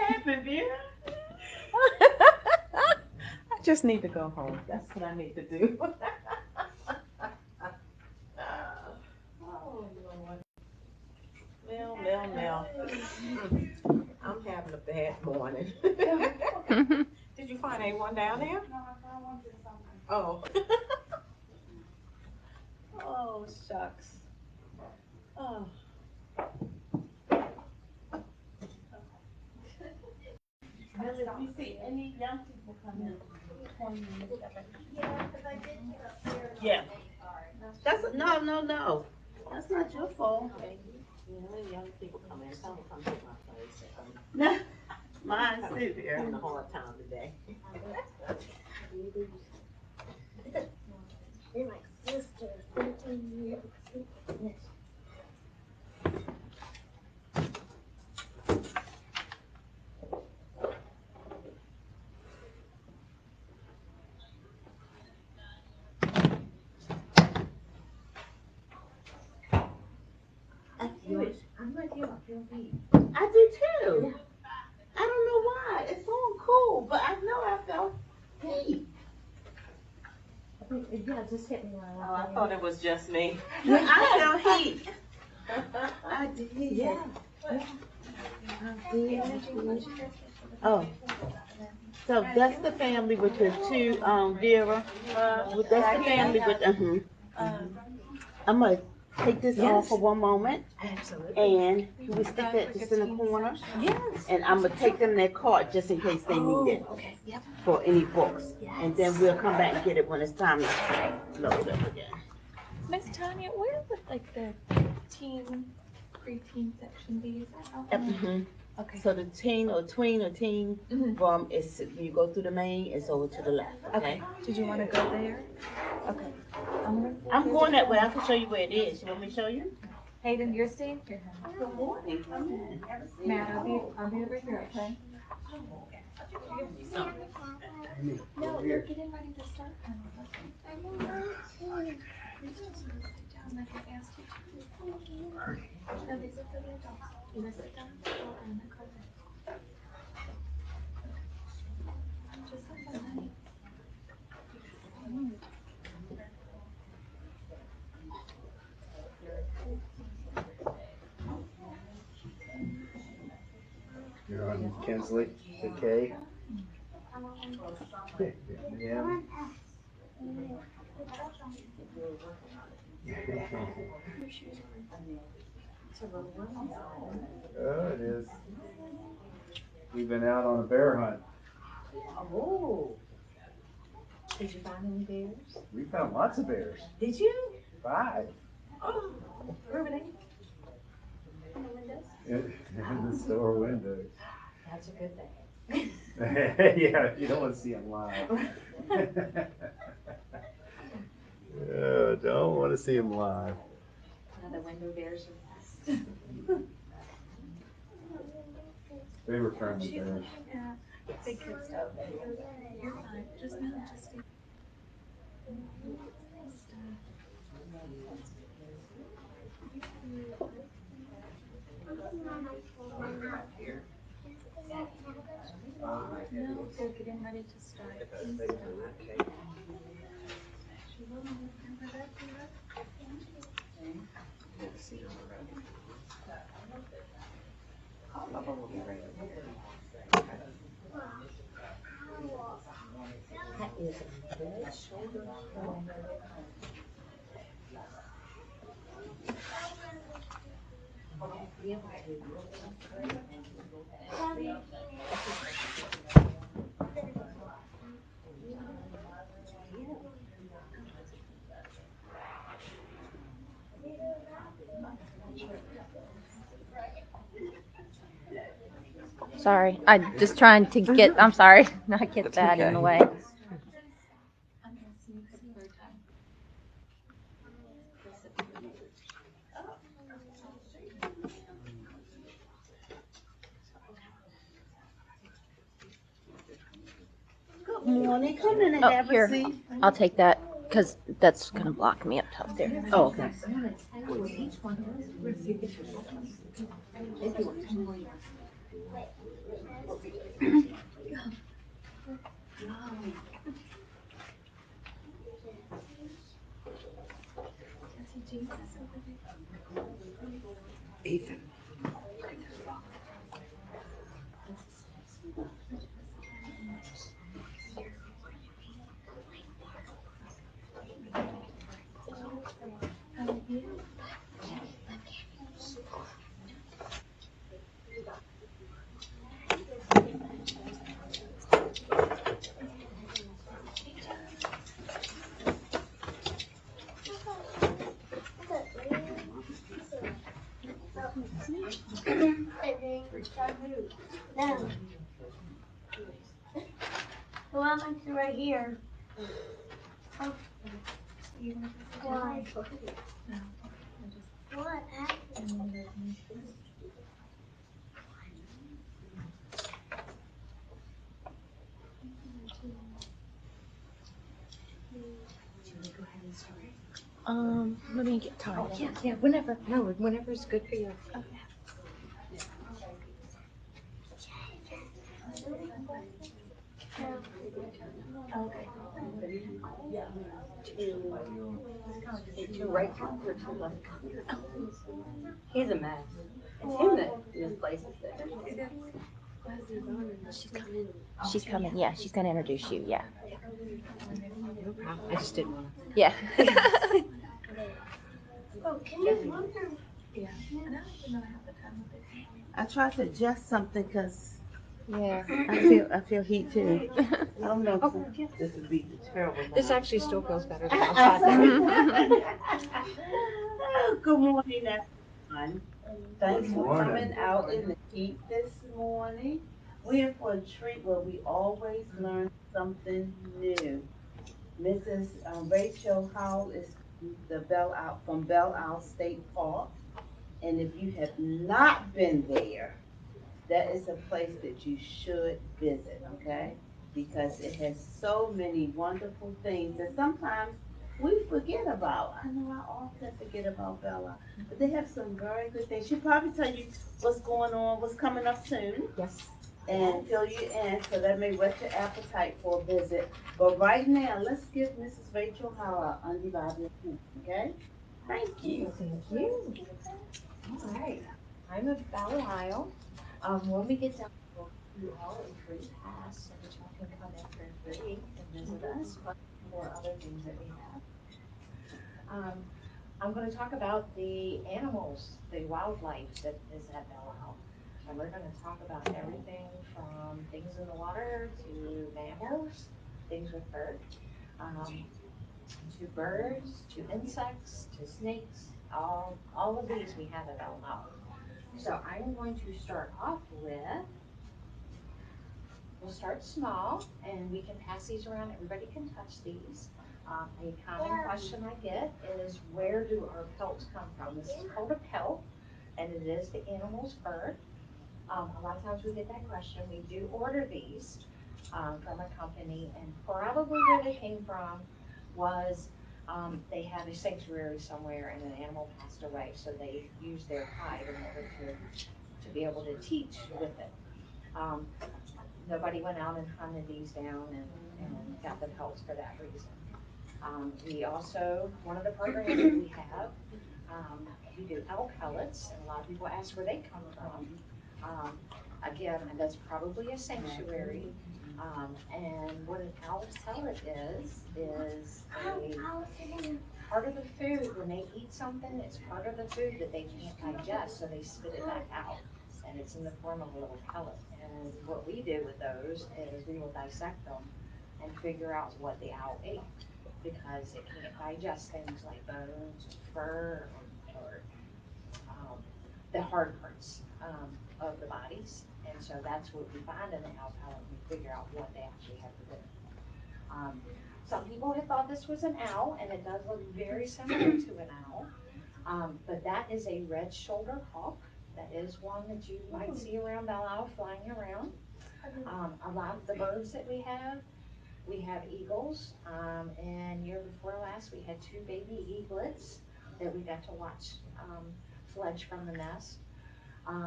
happened, dear? I just need to go home. That's what I need to do. Oh, Lord. Mel. I'm having a bad morning. Did you find anyone down there? No, I found one to the side. Oh. Oh, shucks. Oh. Really, if you see any young people come in, yeah. That's no. That's not your fault. You know, young people come in. Some will come to my place. Mine's too. They're having a hard time today. They're like sisters. I'm with you. I feel heat. I do too. Yeah. I don't know why. It's so cool, but I know I felt heat. Yeah, just hit me while I thought it was just me. I felt heat. I did. Yeah. I did. Oh. So that's the family with the two, Vera. That's the family with, I'm going to take this off for one moment. Absolutely. And we stick that just in the corner. Yes. And I'm going to take them their cart just in case they need it. Okay. Yep. For any books. Yes. And then we'll come back and get it when it's time to load up again. Miss Tanya, where would like the teen, preteen section be? Is that out? Okay. So the teen or tween or teen room is, you go through the main, it's over to the left. Okay. Did you want to go there? Okay. I'm going that way. I can show you where it is. You want me to show you? Hayden, you're staying here. Good morning. Come in. Matt, I'll be over here, okay? No, we're getting ready to start. I don't know. You're just gonna sit down like I asked you to. No, these are for the adults. You gonna sit down? Oh, and the carpet. Just have fun, honey. You're on Kinsley, the K. Yeah. Oh, it is. We've been out on a bear hunt. Oh. Did you find any bears? We found lots of bears. Did you? 5. Oh. Where were they? In the windows? In the store windows. That's a good thing. Yeah, you don't want to see them live. Yeah, don't want to see them live. The window bears are best. They were friendly bears. Yeah, big kid stuff. You're fine. Just no, just stay. No, they're getting ready to start. That is a good shoulder. Sorry, I'm just trying to get, I'm sorry, not get that in the way. Good morning. Come in and Oh, have here, a seat. I'll take that because that's going to block me up top there. Oh, okay. No. The one that's right here. Oh. Why? What happened? Let me get time. Yeah, whenever. No, whenever's good for you. Okay. Two right counts or two left counts? He's a mess. It's him that misplaces it. She's coming. She's coming. Yeah, she's gonna introduce you. Yeah. No problem. I just didn't want to. Yeah. Oh, can you move her? Yeah. And I don't even know half the time what they say. I tried to adjust something because Yeah. I feel heat too. I don't know Oh, if yeah. this would be terrible. This actually still feels better than outside though. Oh, good morning, everyone. Thanks for Morning. coming out in the heat this morning. We're in for a treat where we always learn something new. Mrs. Rachel Howell is from Belle Isle State Park, and if you have not been there, that is a place that you should visit, okay? Because it has so many wonderful things that sometimes we forget about. I know I often forget about Bella, but they have some very good things. She'll probably tell you what's going on, what's coming up soon, Yes. and fill you in so that may whet your appetite for a visit. But right now, let's give Mrs. Rachel Howell our undivided attention, okay? Thank you. Thank you. All right. I'm of Belle Isle. When we get down, we'll do all a free pass, which y'all can come in for free and visit us, but for other things that we have. Um, I'm going to talk about the animals, the wildlife that is at Belle Isle. And we're going to talk about everything from things in the water to mammals, things with fur, um, to birds, to insects, to snakes. All of these we have at Belle Isle. So I'm going to start off with, we'll start small and we can pass these around. Everybody can touch these. A common question I get is, where do our pelts come from? This is called a pelt, and it is the animal's fur. A lot of times we get that question. We do order these from a company, and probably where they came from was they had a sanctuary somewhere and an animal passed away, so they used their hide in order to be able to teach with it. Um, Nobody went out and hunted these down and got the pelts for that reason. We also, one of the programs that we have, we do owl pellets, and a lot of people ask where they come from. Again, that's probably a sanctuary. And what an owl pellet is a part of the food. When they eat something, it's part of the food that they can't digest, so they spit it back out. And it's in the form of a little pellet. And what we do with those is we will dissect them and figure out what the owl ate, because it can't digest things like bones or fur or the hard parts of the bodies. And so that's what we find in the owl pellet, and we figure out what they actually have for dinner. Um, some people have thought this was an owl, and it does look very similar to an owl, but that is a red-shouldered hawk. That is one that you might see around Belle Isle flying around. A lot of the birds that we have eagles, and year before last we had two baby eaglets that we got to watch fledge from the nest.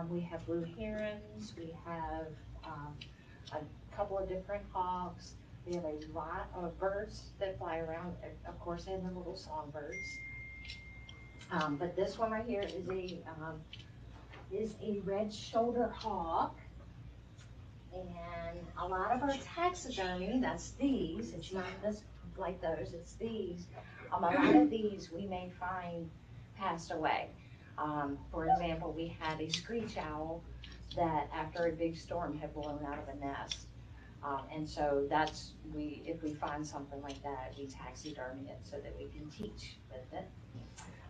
We have blue herons, we have a couple of different hawks. We have a lot of birds that fly around, of course, and the little songbirds. But this one right here is a red shoulder hawk. And a lot of our taxidermy, that's these, it's not this like those, it's these. A lot of these we may find passed away. For example, we had a screech owl that after a big storm had blown out of a nest. And so if we find something like that, we taxidermy it so that we can teach with it.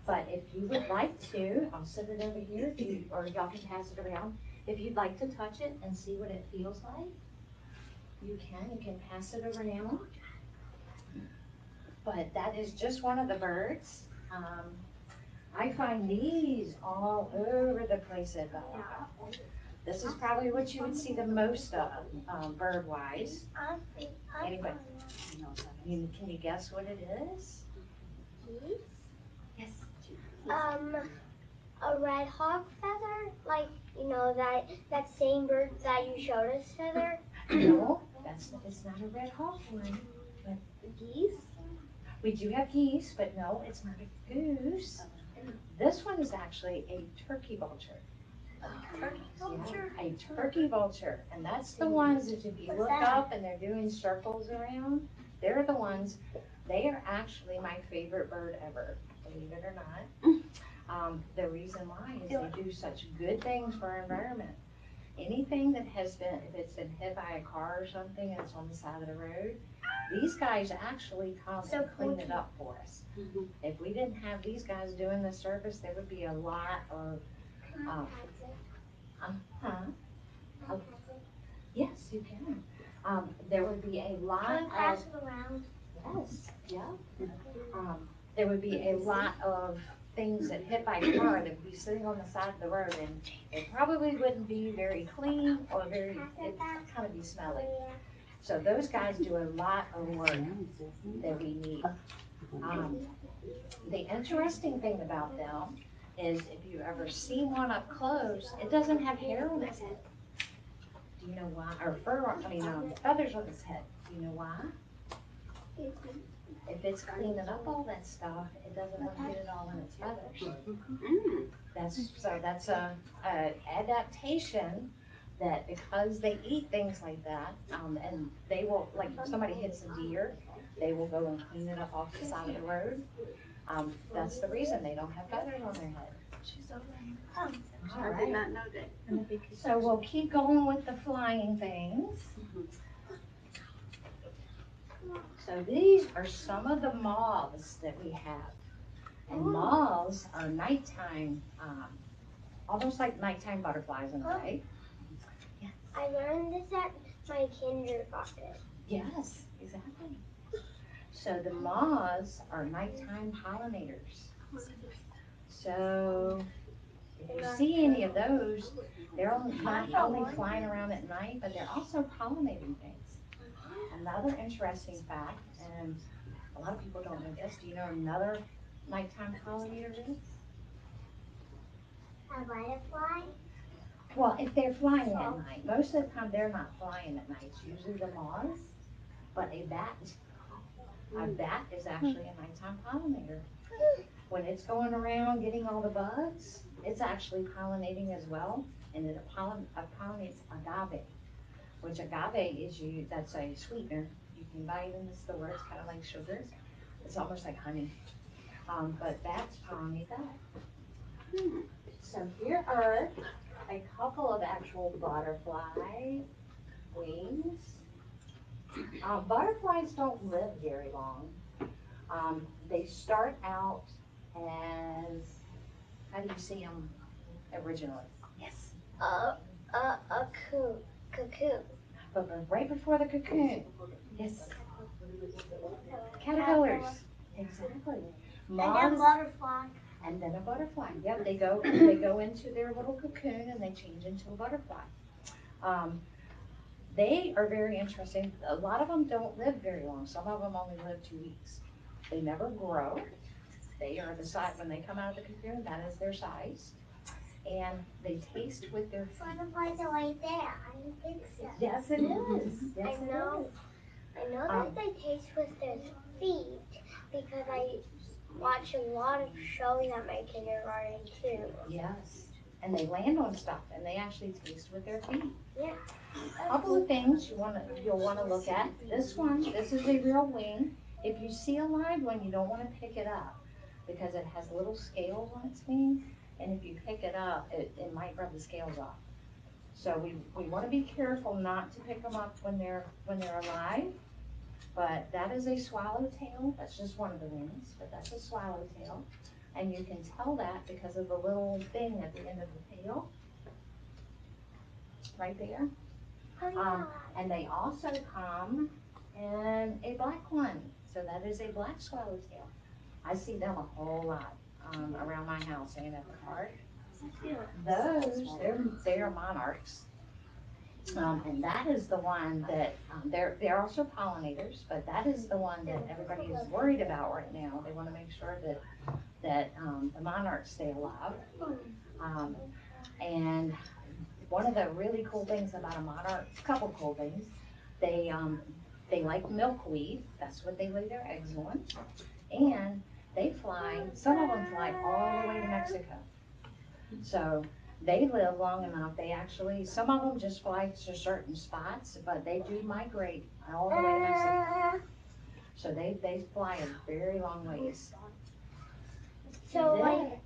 But if you would like to, I'll set it over here, or y'all can pass it around. If you'd like to touch it and see what it feels like, you can pass it around. But that is just one of the birds. I find these all over the place at Belle. This is probably what you would see the most of, bird-wise. Anybody, can you guess what it is? Yes. A red hawk feather, like that same bird that you showed us feather. No, it's not a red hawk one. Geese. We do have geese, but no, it's not a goose. This one is actually a turkey vulture. Turkey vulture. Yeah, a turkey vulture, and that's the ones that if you look up and they're doing circles around, they're the ones. They are actually my favorite bird ever, believe it or not. The reason why is they do such good things for our environment. Anything that has been, if it's been hit by a car or something and it's on the side of the road, these guys actually come and clean it up for us. If we didn't have these guys doing the service, there would be a lot of, yes, you can. There would be a lot Can I of, pass it around? yes, yeah. There would be a lot of things that hit by car that would be sitting on the side of the road, and it probably wouldn't be very clean or it'd kind of be smelly. So those guys do a lot of work that we need. The interesting thing about them is if you've ever seen one up close, it doesn't have hair on its head. Do you know why? Or feathers on its head. Do you know why? If it's cleaning up all that stuff, it doesn't want to get it all in its feathers. That's a adaptation that because they eat things like that, and they will, like if somebody hits a deer, they will go and clean it up off the side of the road. That's the reason they don't have feathers on their head. All right. I did not know that. So we'll keep going with the flying things. So these are some of the moths that we have. And moths are nighttime, almost like nighttime butterflies in a way. Yes. I learned this at my kindergarten. Yes, exactly. So the moths are nighttime pollinators. So if you see any of those, they're not only flying around at night, but they're also pollinating things. Another interesting fact, and a lot of people don't know this, do you know another nighttime pollinator is? A butterfly? Well, if they're flying at night, most of the time they're not flying at night. It's usually the moths, but a bat is actually a nighttime pollinator. When it's going around getting all the bugs, it's actually pollinating as well, and it pollinates agave, which agave that's a sweetener. You can buy it in the store. It's kind of like sugar. It's almost like honey. But bats pollinate that. So here are a couple of actual butterfly wings. Butterflies don't live very long. They start out as, how do you see them originally? Yes. A cocoon. But right before the cocoon. Yes. Caterpillars. Exactly. And then butterfly. And then a butterfly. Yep, they go into their little cocoon and they change into a butterfly. They are very interesting. A lot of them don't live very long. Some of them only live 2 weeks. They never grow. They are the size, when they come out of the cocoon, that is their size. And they taste with their feet. Butterflies are right there. I don't think so. Yes, it is. Yes, I know that they taste with their feet because I watch a lot of shows at my kindergarten too. Yes. And they land on stuff and they actually taste with their feet. Yeah. A couple of things you'll want to look at. This is a real wing. If you see a live one, you don't want to pick it up because it has little scales on its wing. And if you pick it up, it might rub the scales off. So we want to be careful not to pick them up when they're alive. But that is a swallowtail. That's just one of the wings, but that's a swallowtail. And you can tell that because of the little thing at the end of the tail. right there. And they also come in a black one. So that is a black swallowtail. I see them a whole lot around my house and at the park. Those, they're monarchs. And that is the one that, they're also pollinators, but that is the one that everybody is worried about right now. They want to make sure that the monarchs stay alive. And one of the really cool things about a monarch, a couple cool things, they like milkweed. That's what they lay their eggs on. And they fly, some of them fly all the way to Mexico. So they live long enough, they actually, some of them just fly to certain spots, but they do migrate all the way to Mexico. So they fly a very long ways. So like,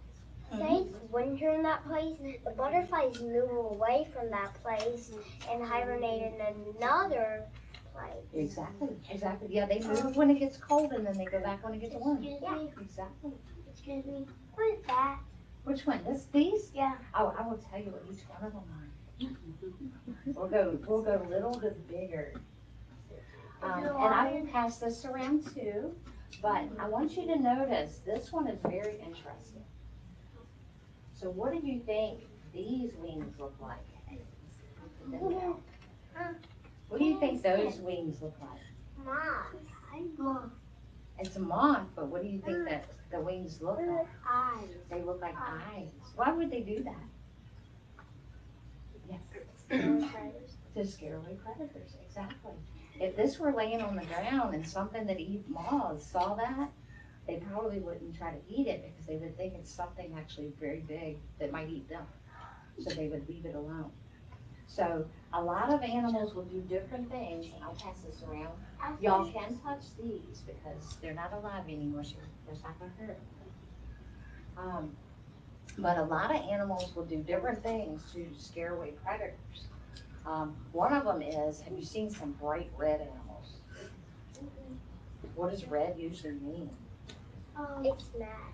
say it's winter in that place, the butterflies move away from that place and hibernate in another place. Exactly, exactly. Yeah, they move when it gets cold and then they go back when it gets warm. Excuse me, Exactly. excuse me, what is that? Which one? These? Yeah. Oh, I will tell you what each one of them are. We'll go little to bigger. And I will pass this around too, but I want you to notice, this one is very interesting. So what do you think these wings look like? What do you think those wings look like? Moth. It's a moth, but what do you think that the wings look like? Eyes. They look like eyes. Why would they do that? Yes. To scare away predators, exactly. If this were laying on the ground and something that eat moths saw that, they probably wouldn't try to eat it because they would think it's something actually very big that might eat them. So they would leave it alone. So a lot of animals will do different things, and I'll pass this around. Y'all can touch these because they're not alive anymore, so it's not gonna hurt. But a lot of animals will do different things to scare away predators. One of them is, have you seen some bright red animals? What does red usually mean? It's mad.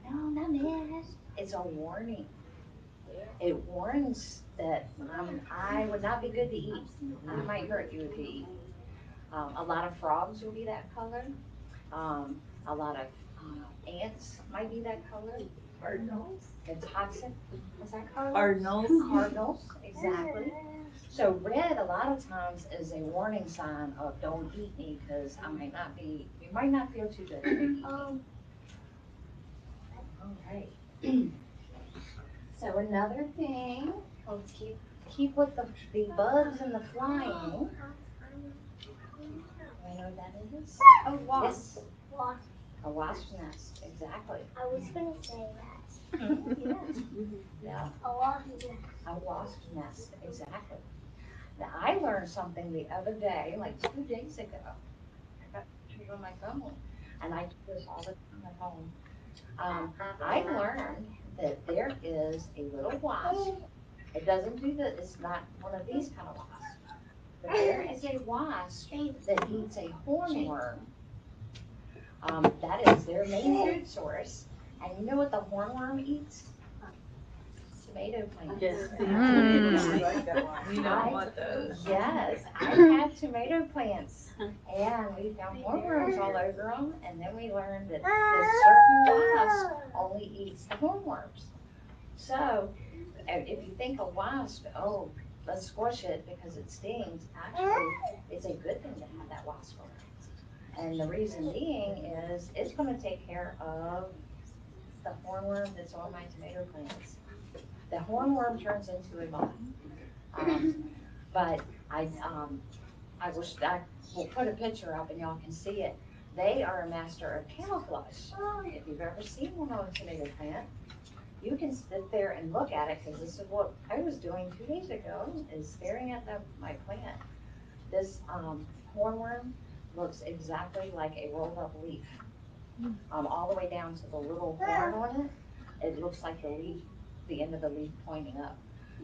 No, not mad. It's a warning. It warns that I would not be good to eat. I might hurt you if you eat. A lot of frogs will be that color. A lot of ants might be that color. Cardinals. The toxic, is that color? Cardinals. Cardinals, exactly. So red a lot of times is a warning sign of don't eat me because you might not feel too good if you eat me. All right. So another thing, let's keep with the bugs and the flying. You know what that is? A wasp. Yes. Wasp. A wasp nest, exactly. I was gonna say that. Yeah, A wasp nest. a wasp nest, exactly. Now, I learned something the other day, like 2 days ago. I got pictures on my phone, and I do this all the time at home. I learned that there is a little wasp. It doesn't do that, it's not one of these kind of wasps. But there is a wasp that eats a hornworm. That is their main food source. And you know what the hornworm eats? Tomato plants. Yes. We don't want those. Yes, I had tomato plants, and we found hornworms all over them, and then we learned that this certain wasp only eats the hornworms. So, if you think a wasp, oh, let's squish it because it stings, actually, it's a good thing to have that wasp around. And the reason being is it's going to take care of the hornworm that's on my tomato plants. The hornworm turns into a moth. But I will put a picture up and y'all can see it. They are a master of camouflage. If you've ever seen one on a tomato plant, you can sit there and look at it because this is what I was doing 2 days ago, is staring at my plant. This hornworm looks exactly like a rolled up leaf. All the way down to the little horn on it, it looks like the end of the leaf pointing up.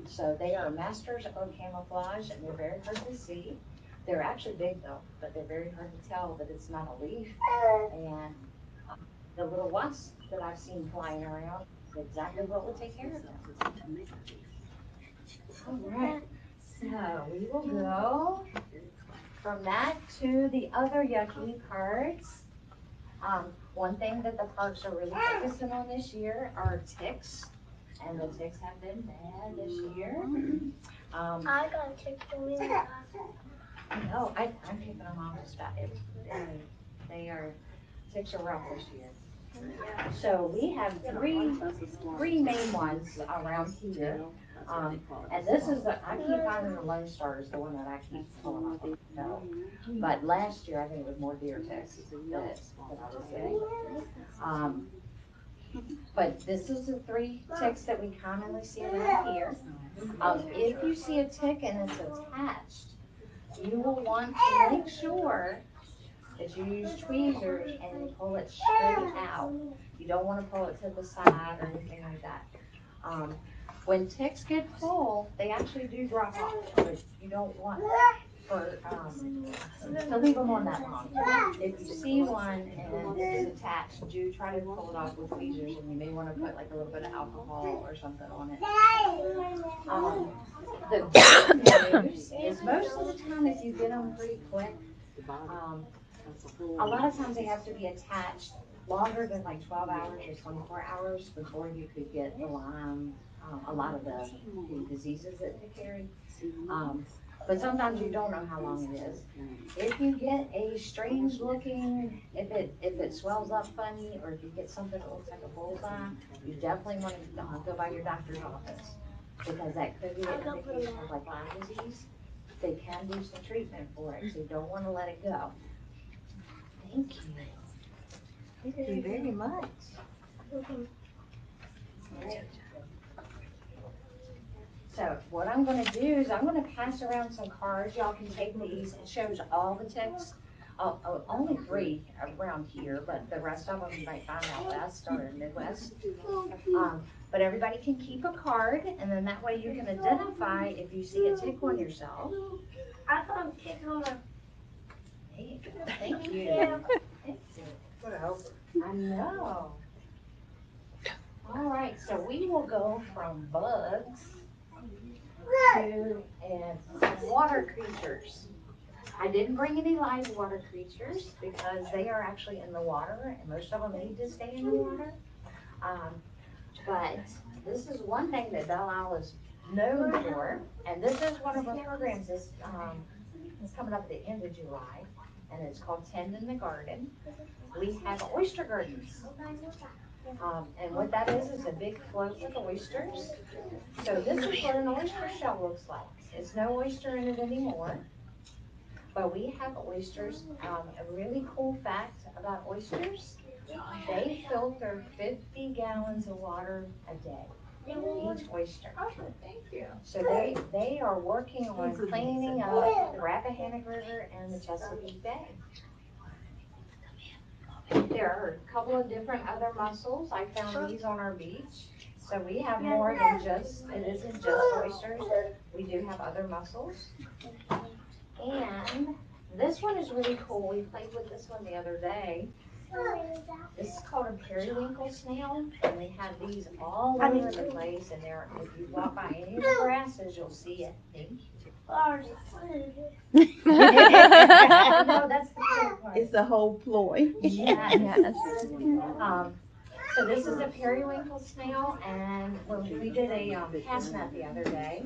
So they are masters of camouflage and they're very hard to see. They're actually big though, but they're very hard to tell that it's not a leaf. And the little wasps that I've seen flying around is exactly what would take care of them. All right, so we will go from that to the other yucky parts. One thing that the parks are really focusing on this year are ticks, and the ticks have been bad this year. I got a tick from you. No, I'm keeping them on just about every day. Ticks are rough this year. So we have three main ones around here. And this is I keep finding the Lone Star is the one that I keep pulling off. No. But last year, I think it was more deer ticks that I was getting. But this is the three ticks that we commonly see around here. If you see a tick and it's attached, you will want to make sure that you use tweezers and you pull it straight out. You don't want to pull it to the side or anything like that. When ticks get full, they actually do drop off, but you don't want to leave them on that long. If you see one and it's attached, do try to pull it off with tweezers, and you may want to put like a little bit of alcohol or something on it. The good news is most of the time if you get them pretty quick, a lot of times they have to be attached longer than like 12 hours or 24 hours before you could get the Lyme, a lot of the diseases that they carry. But sometimes you don't know how long it is. If you get a strange looking, if it swells up funny, or if you get something that looks like a bullseye, you definitely want to go by your doctor's office, because that could be an indication of like Lyme disease. They can do some treatment for it, so you don't want to let it go. Thank you. Thank you very much. Right. So what I'm going to do is I'm going to pass around some cards. Y'all can take these. It shows all the ticks. Only 3 around here, but the rest of them you might find out west or in Midwest. But everybody can keep a card, and then that way you can identify if you see a tick on yourself. I found a tick on my. There you go. Thank you. Thank you. I know. All right, so we will go from bugs to water creatures. I didn't bring any live water creatures because they are actually in the water, and most of them need to stay in the water. But this is one thing that Belle Isle is known for, and this is one of our programs. This is coming up at the end of July, and it's called Tend in the Garden. We have oyster gardens. And what that is a big float with oysters. So this is what an oyster shell looks like. There's no oyster in it anymore, but we have oysters. A really cool fact about oysters, they filter 50 gallons of water a day, each oyster. So they are working on cleaning up the Rappahannock River and the Chesapeake Bay. There are a couple of different other mussels. I found these on our beach. So we have more than it isn't just oysters. We do have other mussels. And this one is really cool. We played with this one the other day. This is called a periwinkle snail, and they have these all over the place. And if you walk by any of the grasses, you'll see it. Thank you. No, that's the cool part. It's a whole ploy. Yes. Yes. So this is a periwinkle snail, and when we did a cast net the other day,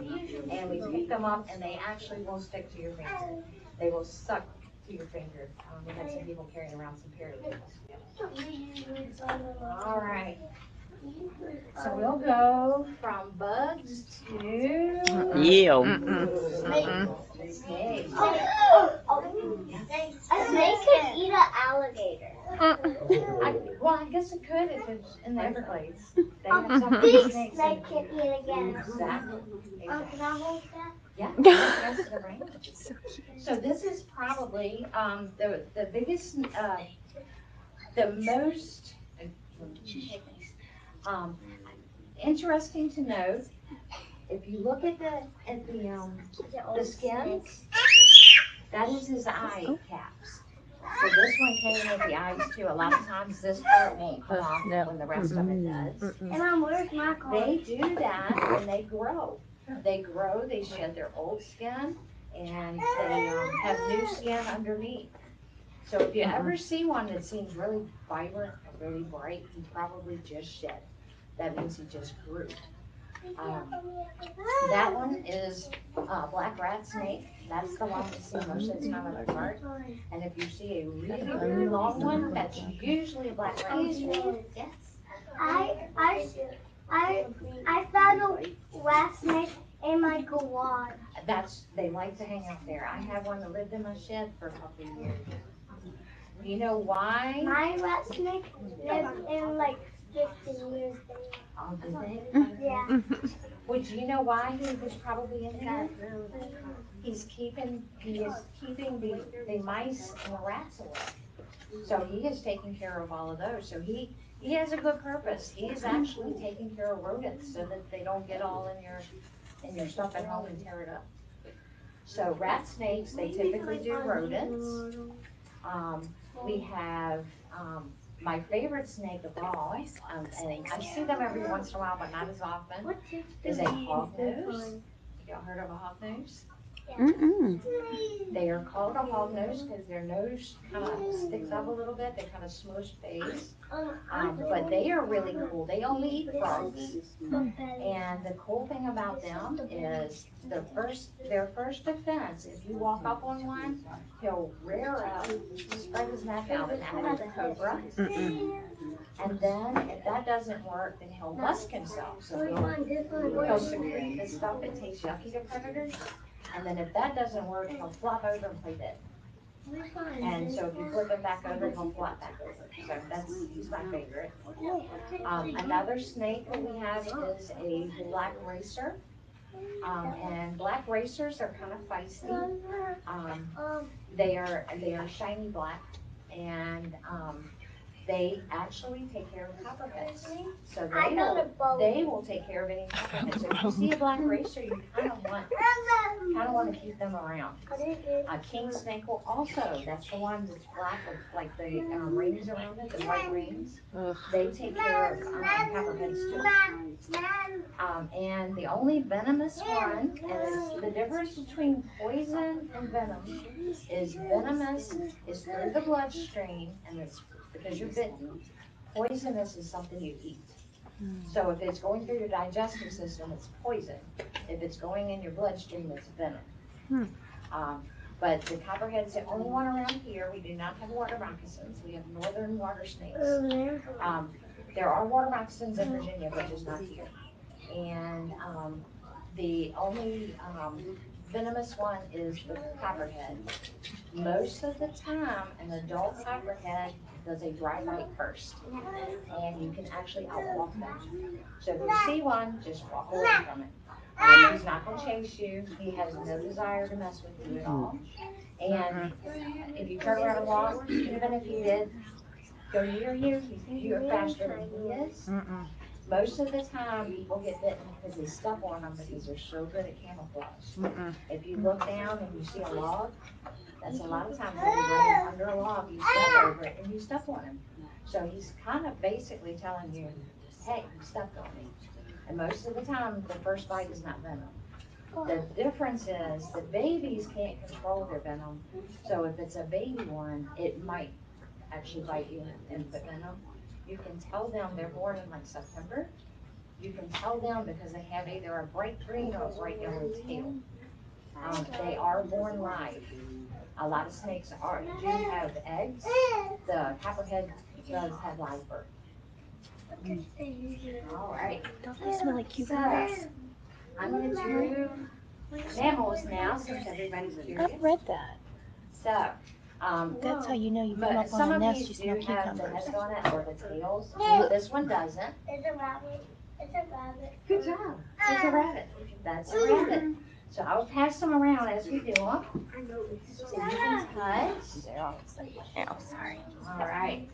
and we picked them up, and they actually will stick to your finger. They will suck to your finger. We had some people carrying around some periwinkle snails. All right. So we'll go from bugs to snakes. A snake could eat an alligator. I guess it could if it's in the Everglades. They have some Big snakes. snake can eat again. Exactly. Can I hold that? Yeah. Yes, the range. So this is probably the biggest, the most interesting to note. If you look at the skin, that is his eye caps. So this one came with the eyes too. A lot of times this part won't come off when the rest of it does. And Mom, where's my card? They do that when they grow. They grow, they shed their old skin, and they have new skin underneath. So if you ever see one that seems really vibrant or really bright, he probably just shed. That means he just grew. That one is a black rat snake. That's the one we see most of the time in the park. And if you see a really, really long one, that's usually a black rat snake. Yes. I I I found a rat snake in my garage. They like to hang out there. I had one that lived in my shed for a couple of years. Do you know why? My rat snake lived in like 15 years there. Oh, did they? Yeah. Would you know why he was probably in there? He is keeping the mice and the rats away. So he is taking care of all of those. So he has a good purpose. He is actually taking care of rodents so that they don't get all in your stuff at home and tear it up. So rat snakes, they typically do rodents. We have my favorite snake of all, and I see them every once in a while, but not as often, is a hognose. Y'all heard of a hognose? Mm-mm. They are called a hognose because their nose kind of sticks up a little bit. They kind of smush face. But they are really cool. They only eat frogs. And the cool thing about them is their first defense, if you walk up on one, he'll rear up, spread his neck out and act like a cobra. And then if that doesn't work, then he'll musk himself. So he'll secrete the stuff that tastes yucky to predators. And then if that doesn't work, he'll flop over and play dead. And so if you flip him back over, he'll flop back over. So he's my favorite. Another snake that we have is a black racer. And black racers are kind of feisty. They are shiny black, and they actually take care of copperheads. So they will take care of any copperheads. So if you see a black racer, you kind of want to keep them around. A king snake will also. That's the one that's black with like the rings around it, the white rings. They take care of copperheads too. And the only venomous one, and the difference between poison and venom is venomous is through the bloodstream, and it's because you're bitten. Poisonous is something you eat. So if it's going through your digestive system, it's poison. If it's going in your bloodstream, it's venom. But the copperhead's the only one around here. We do not have water moccasins. We have northern water snakes. There are water moccasins in Virginia, but just not here. And the only venomous one is the copperhead. Most of the time, an adult copperhead does a dry bite first, and you can actually outwalk them. So if you see one, just walk away from it. He's not going to chase you. He has no desire to mess with you at all. And if you turn around and walk, even if he did go near you, you're faster than he is. Most of the time, people get bitten because they step on them because they're so good at camouflage. If you look down and you see a log, that's a lot of times when he's laying under a log, you step over it and you step on him. So he's kind of basically telling you, hey, you stepped on me. And most of the time, the first bite is not venom. The difference is the babies can't control their venom. So if it's a baby one, it might actually bite you and put venom. You can tell them they're born in like September. You can tell them because they have either a bright green or a bright yellow tail. They are born live. A lot of snakes do have eggs. The copperhead does have live birth. All right. Don't they smell like So cucumbers? I'm going to do mammals now since everybody's curious. I've read that. So That's how you know you come up on some a of nest, these you do smell have the cucumbers. heads on it or the tails. This one doesn't. It's a rabbit. It's a rabbit. Good job. It's a rabbit. That's a rabbit. So I'll pass them around as we do them. So you can touch. They're all excited now. Sorry. All right.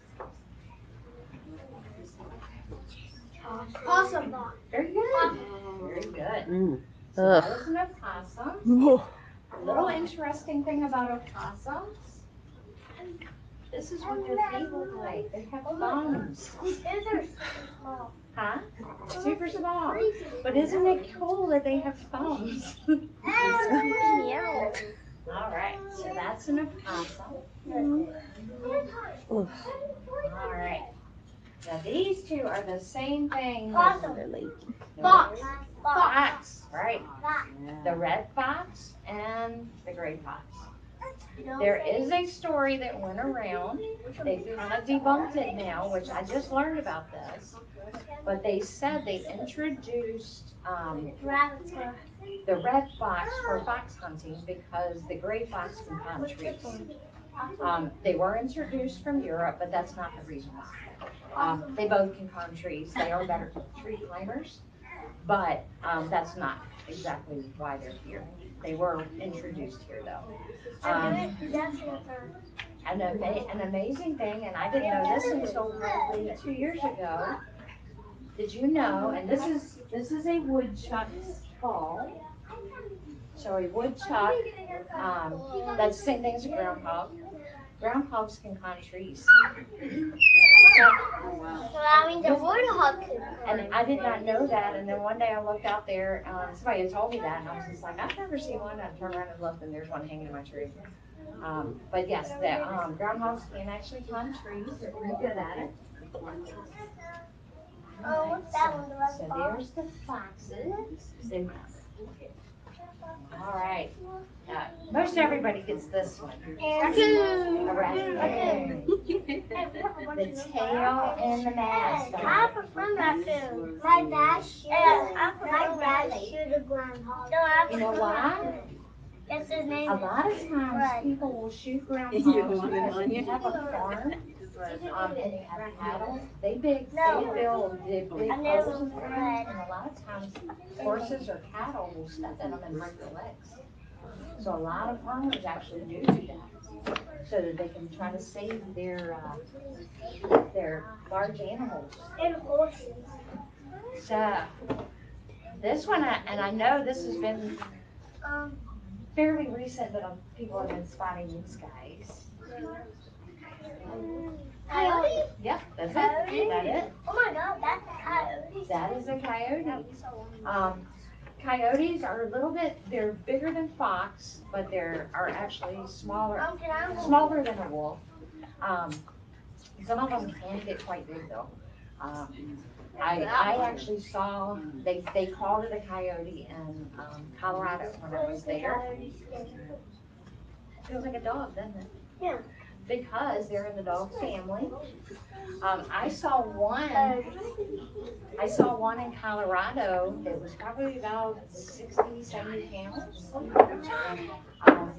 Possum box. Very good. Very good. So Ugh. that is an opossum. A little interesting thing about opossums. This is what their feet look like. They have thumbs. These are so small. Huh? Super small. But isn't it cool that they have thumbs? Meow. All right, so that's an opossum. Oof. All right. Now these two are the same thing. They're lazy. Fox. Fox, right? The red fox and the gray fox. There is a story that went around. They've kind of debunked it now, which I just learned about this. But they said they introduced the red fox for fox hunting because the gray fox can climb trees. They were introduced from Europe, but that's not the reason why. They both can climb trees. They are better tree climbers, but that's not exactly why they're here. They were introduced here though. An amazing thing, and I didn't know this until probably 2 years ago. Did you know? And this is a woodchuck's call. So a woodchuck, that's the same thing as a groundhog. Groundhogs can climb trees. So that means a woodhog could. And I did not know that. And then one day I looked out there, somebody had told me that, and I was just like, I've never seen one. I turned around and looked, and there's one hanging in my tree. But yes, the groundhogs can actually climb trees. They're pretty good at it. Oh, what's that one? So there's the foxes. All right. Most everybody gets this one. A raccoon. The tail and the mask. I prefer raccoon. My dad shoot a groundhog. You know why? Yes, his name A lot of times people will shoot groundhogs because if you have a farm and you have cattle, they build big holes in the ground, and a lot of times horses or cattle will step in them and break their legs. So a lot of farmers actually do that so that they can try to save their large animals. and horses. So this one, and I know this has been fairly recent that people have been spotting these guys. Coyote? Yep, that's it. Coyote? That it. Oh my God, that's a coyote. That is a coyote. Coyotes are a little bit, they're bigger than fox, but they're are actually smaller than a wolf. Some of them can get quite big though. I actually saw, they called it a coyote in Colorado when I was there. Feels like a dog, doesn't it? Yeah. Because they're in the dog family. I saw one in Colorado that was probably about 60, 70 pounds.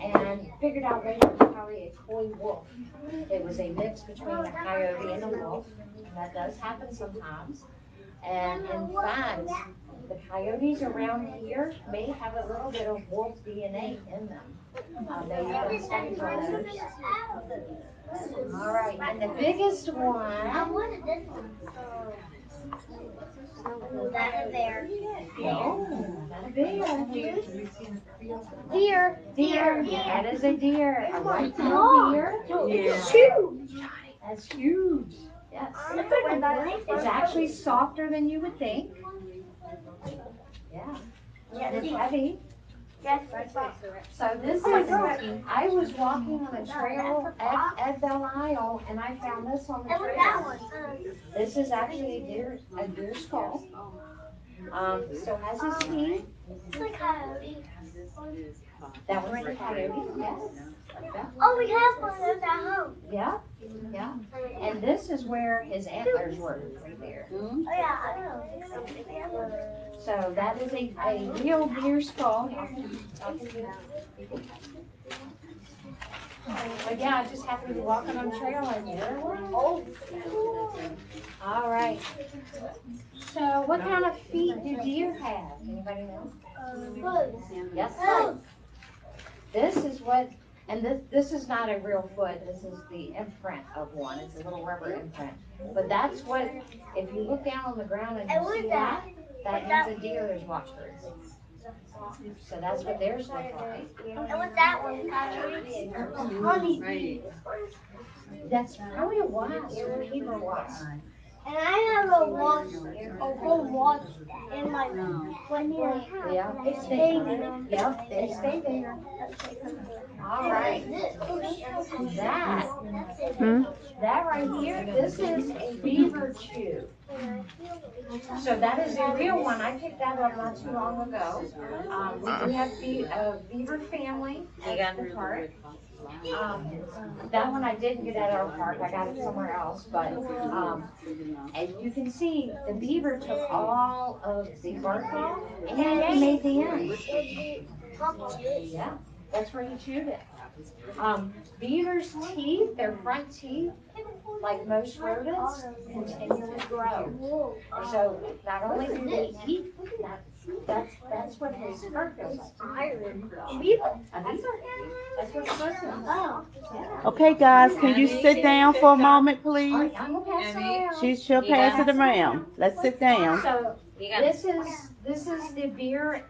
And figured out later it was probably a coy wolf. It was a mix between a coyote and a wolf. And that does happen sometimes. And in fact, the coyotes around here may have a little bit of wolf DNA in them. They've done studies on those. All right, and the biggest one. What is this one? That's a bear. No, not a bear. Deer. That is a deer. A white-tailed deer. It's huge. That's huge. Yes. It's actually softer than you would think. Yeah. And it's heavy. So this is, I was walking on a trail at Belle Isle, and I found this on the trail. This is actually a deer skull. Still has his teeth. It's a coyote. That one's a coyote, yes. Oh, we have one of those at home. Yeah, yeah. And this is where his antlers were, right there. Oh yeah, I know. So that is a real deer skull. But yeah, I just happened to be walking on the trail and there it was. All right. So what kind of feet do deer have? Anybody know? Yes. This is what, and this is not a real foot. This is the imprint of one. It's a little rubber imprint. But that's what, if you look down on the ground and you see that, that means a deer is walked through. So that's what theirs look like. And with that one, honey. That's probably a wasp or a beaver wasp. And I never watched it. I'll go watch that in my Yeah, it's baby. yep, they stay there. All right. That, Hmm? that right here, this is a beaver chew. So that is a real one. I picked that up not too long ago. We do have a beaver family at the park. That one I didn't get at our park. I got it somewhere else. But as you can see, the beaver took all of the bark off and he made the ends. Yeah, that's where he chewed it. Beaver's teeth, their front teeth, like most rodents, continually grow. So not only do they eat, that's what his fur feels like. A beaver. That's what it's supposed to be. Oh. Okay, guys, can you sit down for a moment, All please? right, I'm gonna pass it around. She'll pass it around. Let's sit down. So this is the beaver.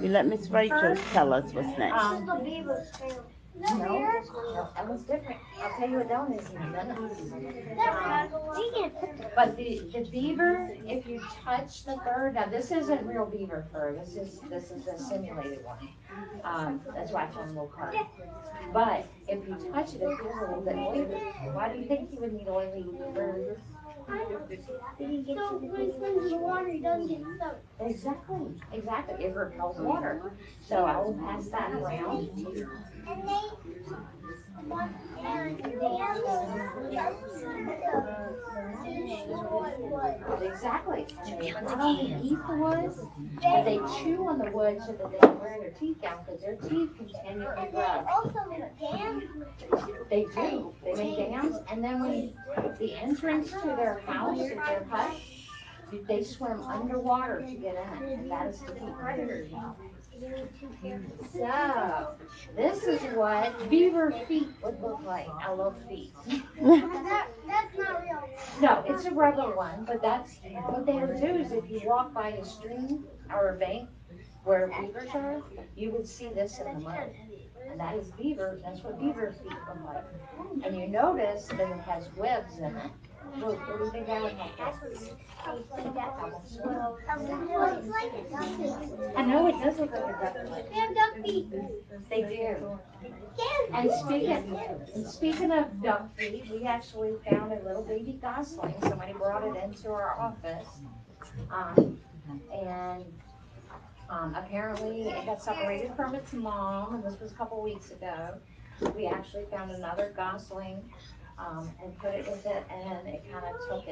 You let Miss Rachel tell us what's next. The beaver's tail. No, that one's different. I'll tell you what that one is in a minute. But the beaver, if you touch the fur, now this isn't real beaver fur. This is a simulated one. That's why it's on a little card. But if you touch it, it feels a little bit oily. Why do you think you would need oily fur? So when it swims in the water, he doesn't get soaked. Exactly. It repels water. So I will pass that around. And they Exactly. They not only eat the wood, but they chew on the wood so that they can wear their teeth down because their teeth continually grow. also make dams. They do. They make dams, and then when the entrance to their house, or their hut, they swim underwater to get in, and that is to keep predators out. So, this is what beaver feet would look like. I love feet. That's not real. No, it's a rubber one, but that's what they would do is if you walk by a stream or a bank where beavers are, you would see this in the mud. And that is beaver, that's what beaver feet look like. And you notice that it has webs in it. What do you think that would help with? I know it does look like a duck leg. They have duck feet. They do. And speaking of duck feet, we actually found a little baby gosling. Somebody brought it into our office. And apparently it got separated from its mom, and this was a couple weeks ago. We actually found another gosling and put it with it, and it kind of took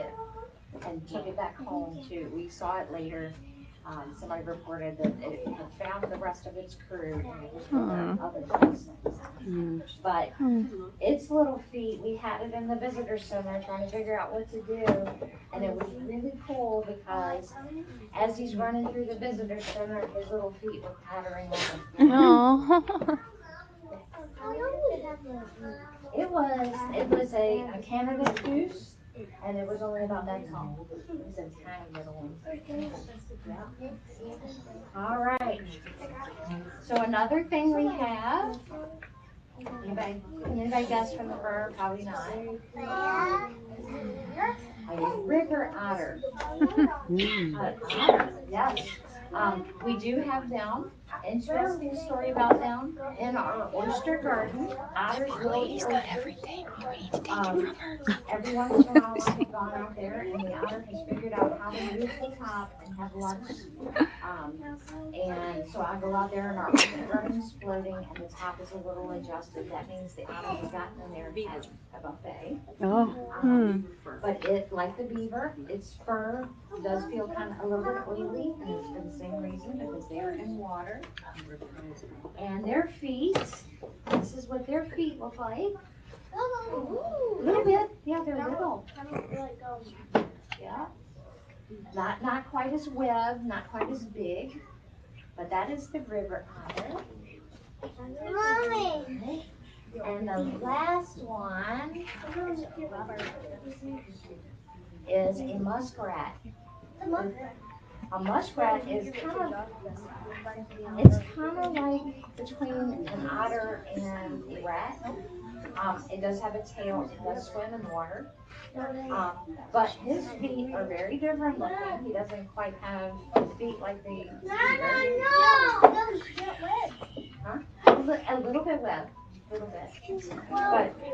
it back home too. We saw it later. Somebody reported that it had found the rest of its crew and it was with the other goslings. But its little feet, we had it in the visitor center trying to figure out what to do, and it was really cool because as he's running through the visitor center, his little feet were pattering on the Oh. It was a Canada goose, and it was only about that tall. It was a tiny little one. All right. So another thing we have. Can anybody guess from the fur? Probably not. A river otter. Otter, yes. We do have them. Interesting story about them. In our oyster garden, otters will eat oysters. Every once in a while, I have gone out there, and the otter has figured out how to move the top and have lunch. And so I go out there, and our oyster garden is floating, and the top is a little adjusted. That means the otter has gotten in there and had a buffet. Oh. But it, like the beaver, its fur does feel kind of a little bit oily, and it's for the same reason, because they are in water. And their feet, this is what their feet look like. A little bit, yeah, they're little. Yeah. Not quite as webbed, not quite as big, but that is the river otter. Mommy. And the last one is a muskrat. A muskrat is kind of like between an otter and a rat. It does have a tail. It does swim in water. But his feet are very different looking. He doesn't quite have feet like the zebra. Huh? A little bit web. A little bit.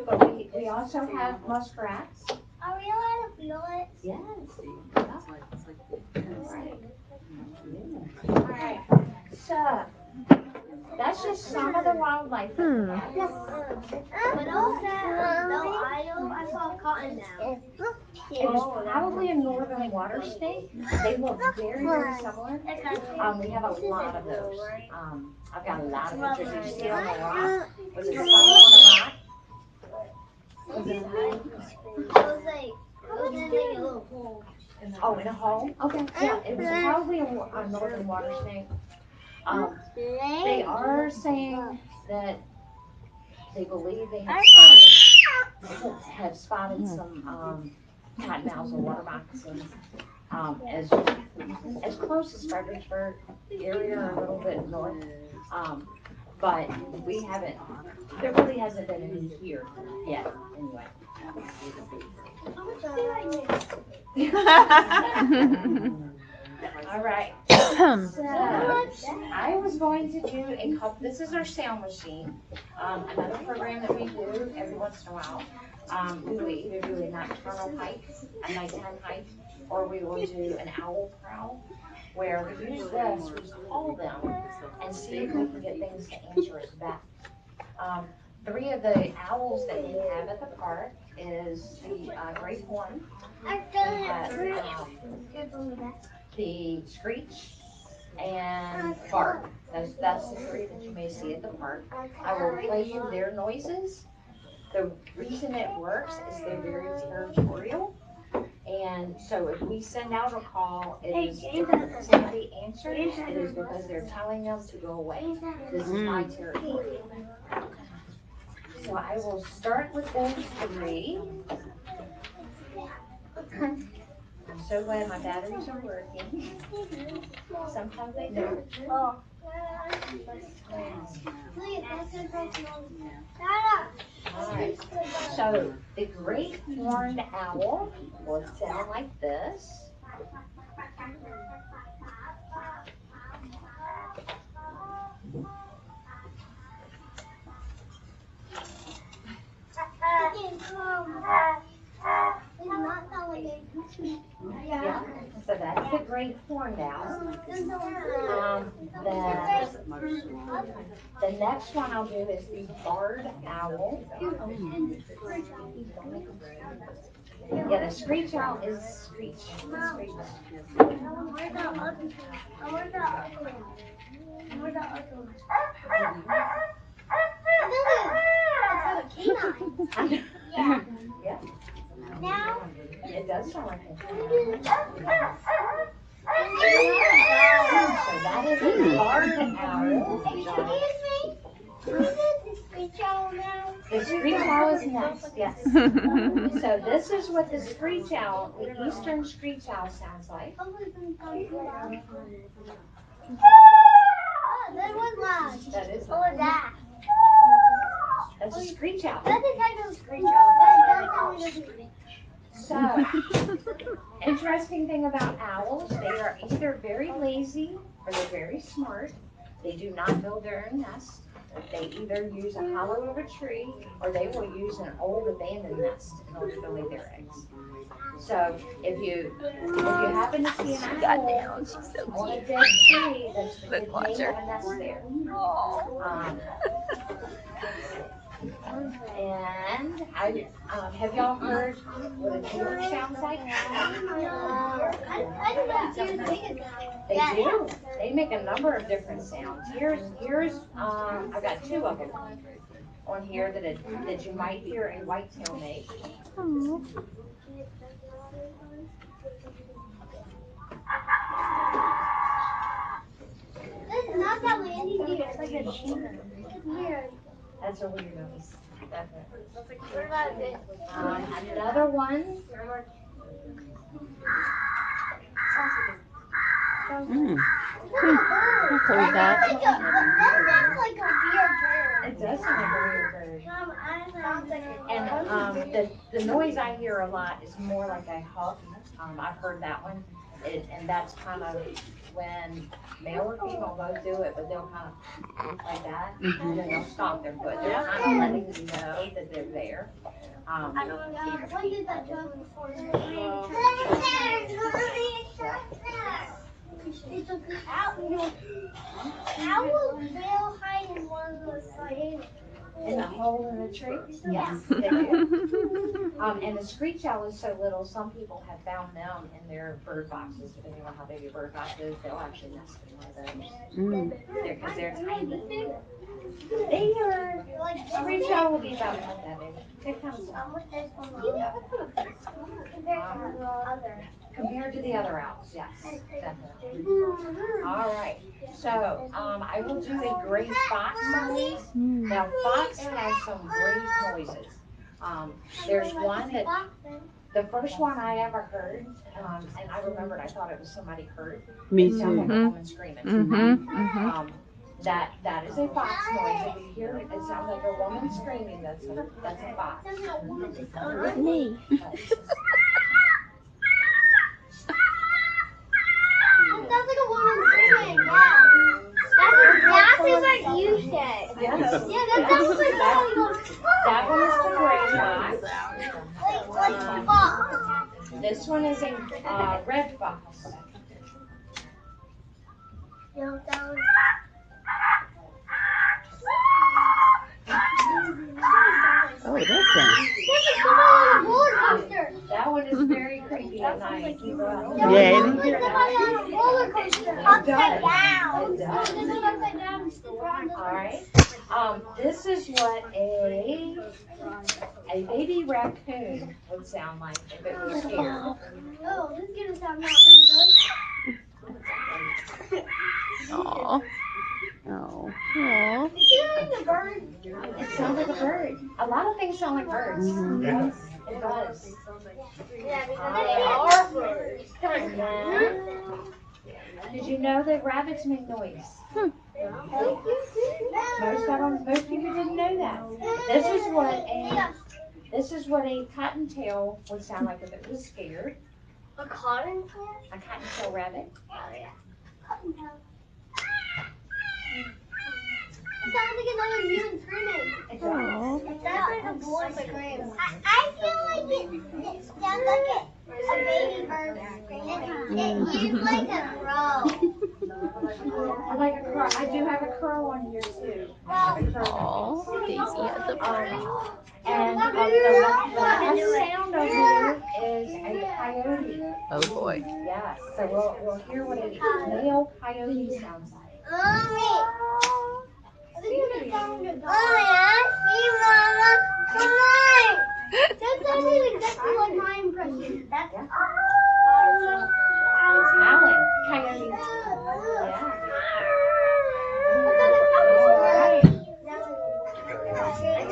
But we also have muskrats. Are we allowed to feel it? Yes. Alright. So that's just some of the wildlife. But also, I saw a cotton now. It was probably a northern water snake. They look very, very similar. We have a lot of those. I've got a lot of pictures. Did you see on the rock? Was it someone on a rock? Was it a little hole. Oh, in a hole? Okay. Yeah, it was probably a northern water snake. They are saying that they believe they have spotted some cottonmouths and water moccasins as close as Fredericksburg area or a little bit north. But we haven't, there really hasn't been any here yet, anyway. All right. So, I was going to do a couple, this is our sound machine. Another program that we do every once in a while. We will either do a nocturnal hike, a nighttime hike, or we will do an owl prowl, where we use this, we call them, and see if we can get things to answer us back. 3 of the owls that we have at the park is the great horn, the screech, and bark. That's the 3 that you may see at the park. I will play you their noises. The reason it works is they're very territorial. And so if we send out a call, it is if somebody answers, it is because they're telling them to go away. This is my territory. So I will start with those 3. I'm so glad my batteries are working. Sometimes they don't. Alright, so the great horned owl will sound like this. Yeah, so that's the great horned owl. The next one I'll do is the barred owl. Yeah, the screech owl is screech. Yeah. Now? It does sound like it. So that is a barred owl. Excuse me? Who's the screech owl now? The screech owl is next, yes. So this is what the screech owl, the eastern screech owl sounds like. Oh, that was loud. That is What was that? That's a screech owl. That's a type of screech owl. That sound like a screech. So, interesting thing about owls, they are either very lazy or they're very smart. They do not build their own nest. They either use a hollow of a tree or they will use an old abandoned nest in order to lay their eggs. So if you happen to see an owl on a dead tree, that's the may have a nest there. And have y'all heard what a deer sounds like? They do. They make a number of different sounds. Here's I've got 2 of them on here that you might hear a whitetail make. This is not that way. It's like a deer. It's weird. That's a weird noise. What about this? Another one. I've heard that. That sounds like a weird bird. It does sound like a weird bird. And the noise I hear a lot is more like a hawk. I've heard that one, and that's kind of when male or female both do it, but they'll kind of like that, and then they'll stomp their foot. They're kind of letting you know that they're there. When did that joke before? How will Belle hide in one of those things? In the hole in the tree? Yes, they do. And the screech owl is so little, some people have found them in their bird boxes, depending on how big your bird box is. They'll actually nest in one of those. Because they're tiny. They are, like, screech owl will be about like that big. They're kind of small. Compared to the other owls, yes, definitely. All right, so I will do a gray fox noise. Now, fox has some great noises. There's one that, the first one I ever heard, and I remembered I thought it was somebody hurt. Me It sounds like too. a woman screaming. That is a fox noise. If you hear it, it sounds like a woman screaming. That's a fox. Me. Sounds like a woman screaming. Yeah. That's exactly what you said. Yes. Yeah, that sounds like That one is the gray fox. like fox. This one is a red fox. No, that was. Oh, that's There's a roller coaster. That one is very creepy at night. You go out Yeah. there. Roller coaster. It Upside does. down. It does. Upside down. All right. This is what a baby raccoon would sound like if it was scared. Oh, this is gonna sound not very good. Aw. Oh. Aw. It sounds like a bird. It sounds like a bird. A lot of things sound like birds. Yes, it does. Yeah, because they are birds. And then, did you know that rabbits make noise? Most people didn't know that. This is what a cottontail would sound like if it was scared. A cottontail? A cottontail rabbit. Oh, yeah. Cottontail. It sounds like another human screaming. It does. It sounds like a boy scream. I feel like it sounds like a baby bird screaming. It's like a crow. I like a crow. I do have a crow on here too. I have a crow. Aw. Daisy has a bird. And the last sound over here is a coyote. Oh boy. Yes, so we'll hear what a male coyote sounds like. Mommy. This is the sound of Mommy, I see Mama. Come on. That sounded exactly like my impression. That's Alan, coyote. Yeah.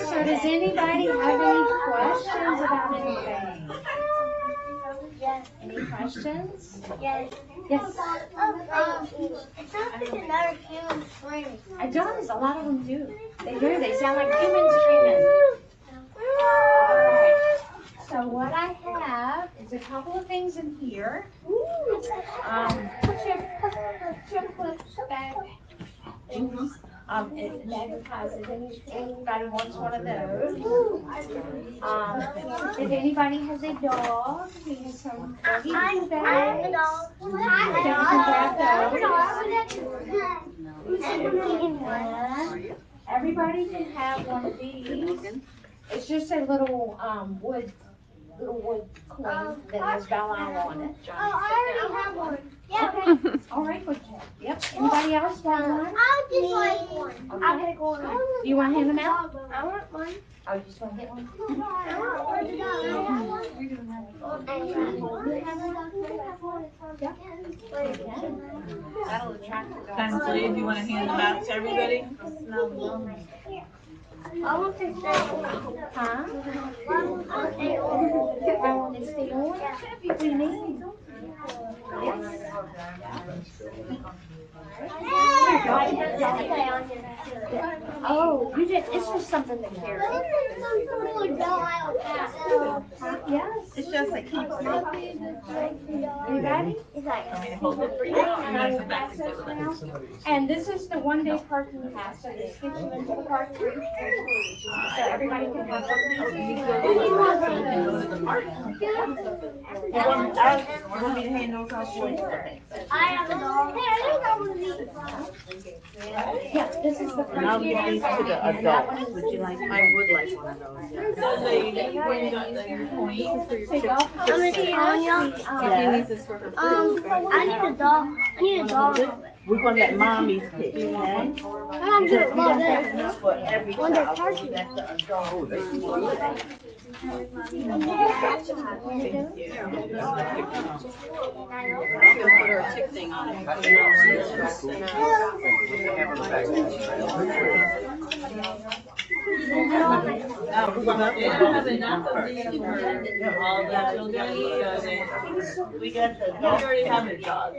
So does anybody have any questions about anything? Any questions? Yes. Yes. It sounds like another human screaming. It does. A lot of them do. They do. They sound like humans screaming. Alright. So what I have is a couple of things in here. Put your clips back. It magnifies if anybody wants one of those. If anybody has a dog, we have some doggy bags. I have a dog. Everybody can have one of these. It's just a little wood coin that has Belle on it. Oh, I already have one. Okay. All right. Yep. Anybody else want one? I'll just like one. I'll take one. Do you want to hand them out? I want one. Oh, you just want to get one? That'll attract the dogs. Kinsley, if you want to hand them out to everybody. I want to stay on. Huh? I want to stay on. I want to stay on? What do you mean? Oh, you did, it's just something to carry. Yes. It's just like keeps it. You ready? It's like, Hold it for you. And I will pass this around. And this is the 1-day parking pass, so this gets you into the park free. So everybody can have one. You want me to hand those out for you? I have a dog. Hey, I think I was eating. Yeah, this is the And I'll free give these to the adults. Would you like? I would like one of those, yeah. So y'all I'm gonna see Anya. Yes. I need a dog. I need a dog. We're gonna let mommies pick, okay? I'm doing love that. For every When they're child, parking. let the adult. I'm gonna put her tick thing on it. They don't have enough of these for all the children, so we got the, we already have a dog.